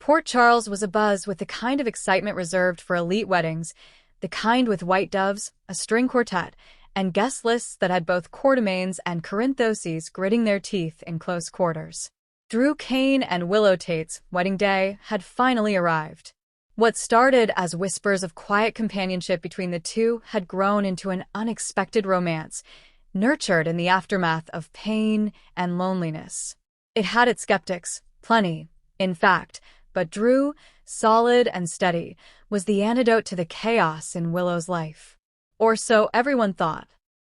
Port Charles was abuzz with the kind of excitement reserved for elite weddings, the kind with white doves, a string quartet, and guest lists that had both courtimanes and corinthoses gritting their teeth in close quarters. Drew Kane and Willow Tate's wedding day had finally arrived. What started as whispers of quiet companionship between the two had grown into an unexpected romance, nurtured in the aftermath of pain and loneliness. It had its skeptics, plenty, in fact, but Drew, solid and steady, was the antidote to the chaos in Willow's life. Or so everyone thought.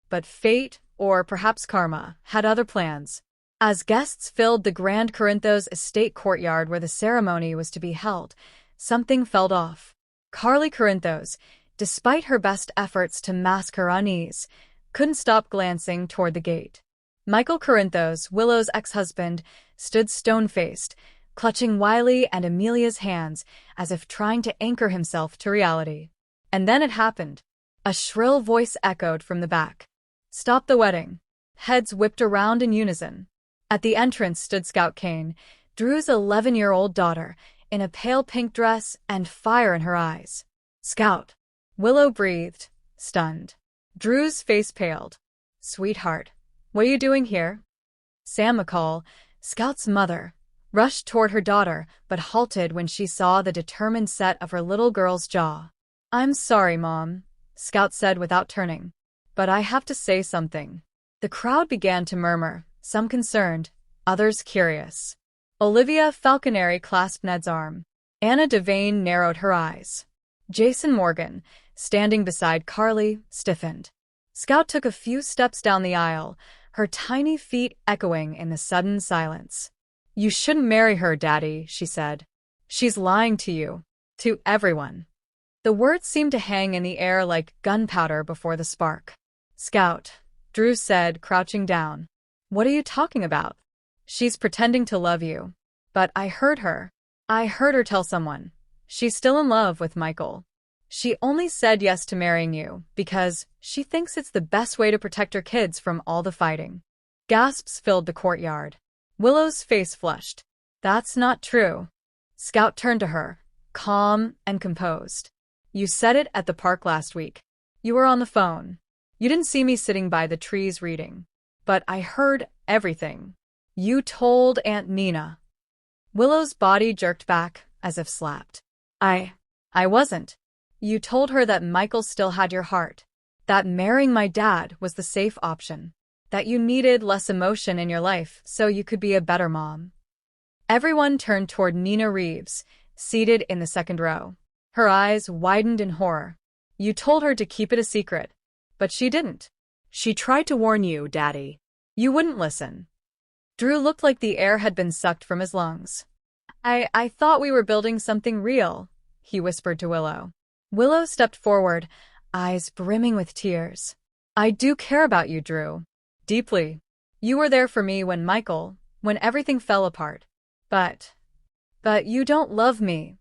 But fate, or perhaps karma, had other plans. As guests filled the Grand Corinthos estate courtyard where the ceremony was to be held, something felt off. Carly Corinthos, despite her best efforts to mask her unease, couldn't stop glancing toward the gate. Michael Corinthos, Willow's ex-husband, stood stone-faced, clutching Wiley and Amelia's hands as if trying to anchor himself to reality. And then it happened. A shrill voice echoed from the back. "Stop the wedding." Heads whipped around in unison. At the entrance stood Scout Kane, Drew's 11-year-old daughter, in a pale pink dress and fire in her eyes. "Scout." Willow breathed, stunned. Drew's face paled. "Sweetheart, what are you doing here?" Sam McCall, Scout's mother, rushed toward her daughter but halted when she saw the determined set of her little girl's jaw. "I'm sorry, Mom," Scout said without turning, "but I have to say something." The crowd began to murmur, some concerned, others curious. Olivia Falconeri clasped Ned's arm. Anna Devane narrowed her eyes. Jason Morgan, standing beside Carly, stiffened. Scout took a few steps down the aisle, her tiny feet echoing in the sudden silence. "You shouldn't marry her, Daddy," she said. "She's lying to you. To everyone." The words seemed to hang in the air like gunpowder before the spark. "Scout," Drew said, crouching down. "What are you talking about?" "She's pretending to love you. But I heard her. I heard her tell someone. She's still in love with Michael. She only said yes to marrying you because she thinks it's the best way to protect her kids from all the fighting." Gasps filled the courtyard. Willow's face flushed. "That's not true." Scout turned to her, calm and composed. "You said it at the park last week. You were on the phone. You didn't see me sitting by the trees reading. But I heard everything. You told Aunt Nina." Willow's body jerked back, as if slapped. I wasn't. You told her that Michael still had your heart. That marrying my dad was the safe option. That you needed less emotion in your life so you could be a better mom." Everyone turned toward Nina Reeves, seated in the second row. Her eyes widened in horror. "You told her to keep it a secret. But she didn't. She tried to warn you, Daddy. You wouldn't listen." Drew looked like the air had been sucked from his lungs. I thought we were building something real," he whispered to Willow. Willow stepped forward, eyes brimming with tears. "I do care about you, Drew. Deeply. You were there for me when everything fell apart. But you don't love me,"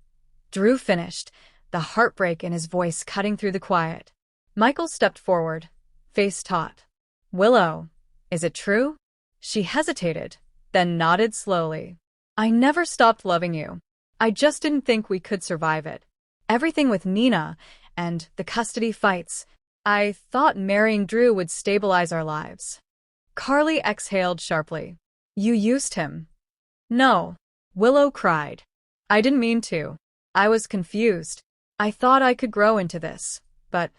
Drew finished, the heartbreak in his voice cutting through the quiet. Michael stepped forward, face taut. "Willow, is it true?" She hesitated, then nodded slowly. "I never stopped loving you. I just didn't think we could survive it. Everything with Nina, and the custody fights. I thought marrying Drew would stabilize our lives." Carly exhaled sharply. "You used him." "No," Willow cried. "I didn't mean to. I was confused. I thought I could grow into this, but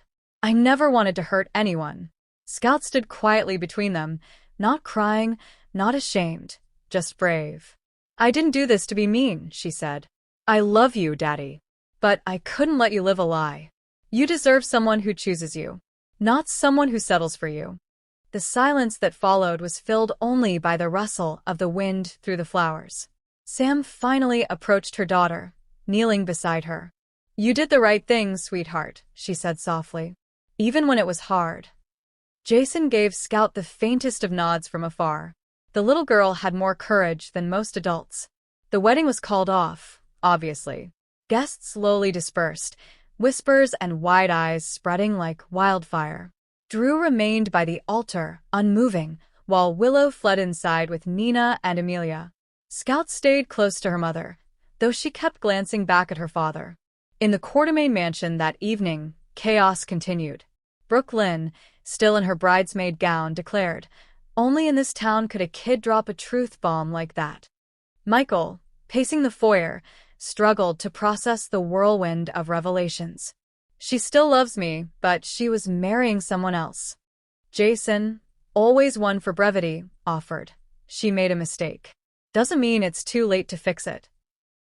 I never wanted to hurt anyone." Scout stood quietly between them, not crying, not ashamed, just brave. "I didn't do this to be mean," she said. "I love you, Daddy. But I couldn't let you live a lie. You deserve someone who chooses you, not someone who settles for you." The silence that followed was filled only by the rustle of the wind through the flowers. Sam finally approached her daughter, kneeling beside her. "You did the right thing, sweetheart," she said softly, "even when it was hard." Jason gave Scout the faintest of nods from afar. The little girl had more courage than most adults. The wedding was called off, obviously. Guests slowly dispersed, whispers and wide eyes spreading like wildfire. Drew remained by the altar, unmoving, while Willow fled inside with Nina and Amelia. Scout stayed close to her mother, though she kept glancing back at her father. In the Quartermain mansion that evening, chaos continued. Brooklyn, still in her bridesmaid gown, declared, "Only in this town could a kid drop a truth bomb like that." Michael, pacing the foyer, struggled to process the whirlwind of revelations. She still loves me, but she was marrying someone else. Jason, always one for brevity, offered. She made a mistake. Doesn't mean it's too late to fix it.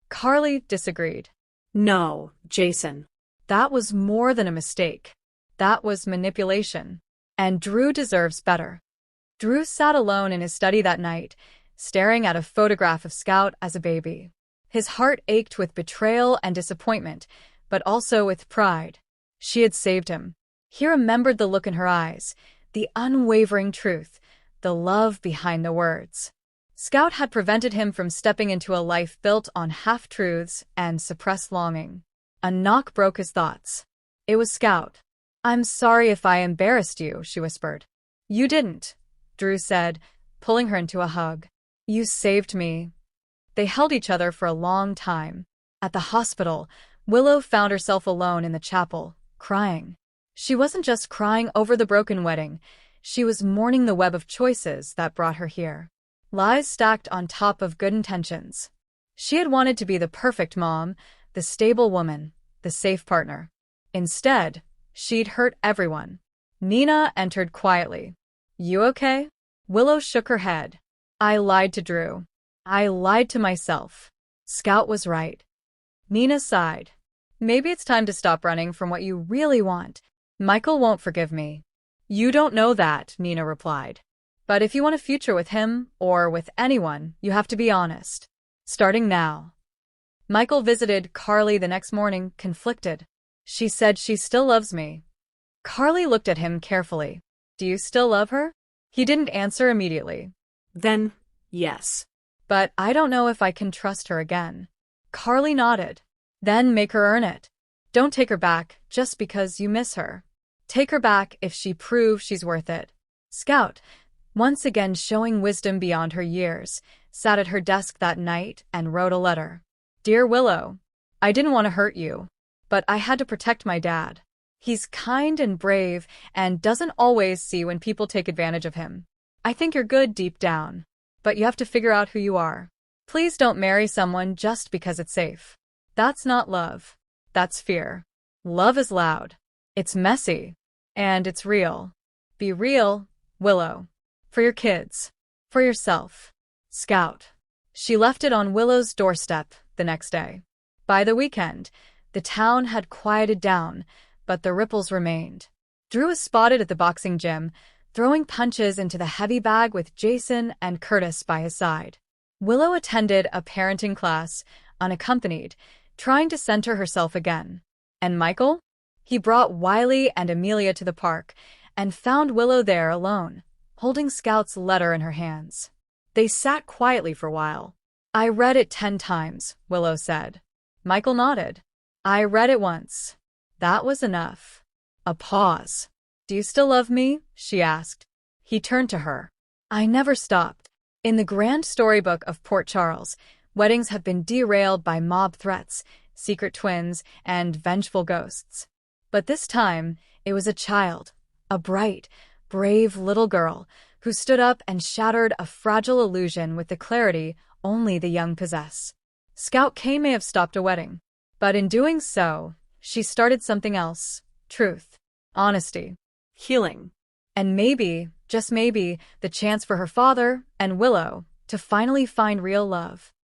Carly disagreed. No, Jason. That was more than a mistake. That was manipulation. And Drew deserves better. Drew sat alone in his study that night, staring at a photograph of Scout as a baby. His heart ached with betrayal and disappointment, but also with pride. She had saved him. He remembered the look in her eyes, the unwavering truth, the love behind the words. Scout had prevented him from stepping into a life built on half-truths and suppressed longing. A knock broke his thoughts. It was Scout. "I'm sorry if I embarrassed you," she whispered. "You didn't," Drew said, pulling her into a hug. "You saved me." They held each other for a long time. At the hospital, Willow found herself alone in the chapel, crying. She wasn't just crying over the broken wedding. She was mourning the web of choices that brought her here. Lies stacked on top of good intentions. She had wanted to be the perfect mom, the stable woman, the safe partner. Instead, she'd hurt everyone. Nina entered quietly. "You okay?" Willow shook her head. "I lied to Drew. I lied to myself. Scout was right." Nina sighed. "Maybe it's time to stop running from what you really want. Michael won't forgive me." "You don't know that," Nina replied. "But if you want a future with him, or with anyone, you have to be honest. Starting now." Michael visited Carly the next morning, conflicted. "She said she still loves me." Carly looked at him carefully. "Do you still love her?" He didn't answer immediately. Then, yes. "But I don't know if I can trust her again." Carly nodded. "Then make her earn it. Don't take her back just because you miss her. Take her back if she proves she's worth it." Scout, once again showing wisdom beyond her years, sat at her desk that night and wrote a letter. "Dear Willow, I didn't want to hurt you, but I had to protect my dad. He's kind and brave and doesn't always see when people take advantage of him. I think you're good deep down, but you have to figure out who you are. Please don't marry someone just because it's safe. That's not love. That's fear. Love is loud. It's messy. And it's real. Be real, Willow. For your kids. For yourself. Scout." She left it on Willow's doorstep the next day. By the weekend, the town had quieted down, but the ripples remained. Drew was spotted at the boxing gym, throwing punches into the heavy bag with Jason and Curtis by his side. Willow attended a parenting class, unaccompanied, trying to center herself again. And Michael? He brought Wiley and Amelia to the park and found Willow there alone, holding Scout's letter in her hands. They sat quietly for a while. "I read it 10 times, Willow said. Michael nodded. "I read it once. That was enough." A pause. "Do you still love me?" she asked. He turned to her. "I never stopped." In the grand storybook of Port Charles, weddings have been derailed by mob threats, secret twins, and vengeful ghosts. But this time, it was a child, a bright, brave little girl, who stood up and shattered a fragile illusion with the clarity only the young possess. Scout K may have stopped a wedding, but in doing so, she started something else: truth, honesty, Healing. and maybe, just maybe, the chance for her father and Willow to finally find real love.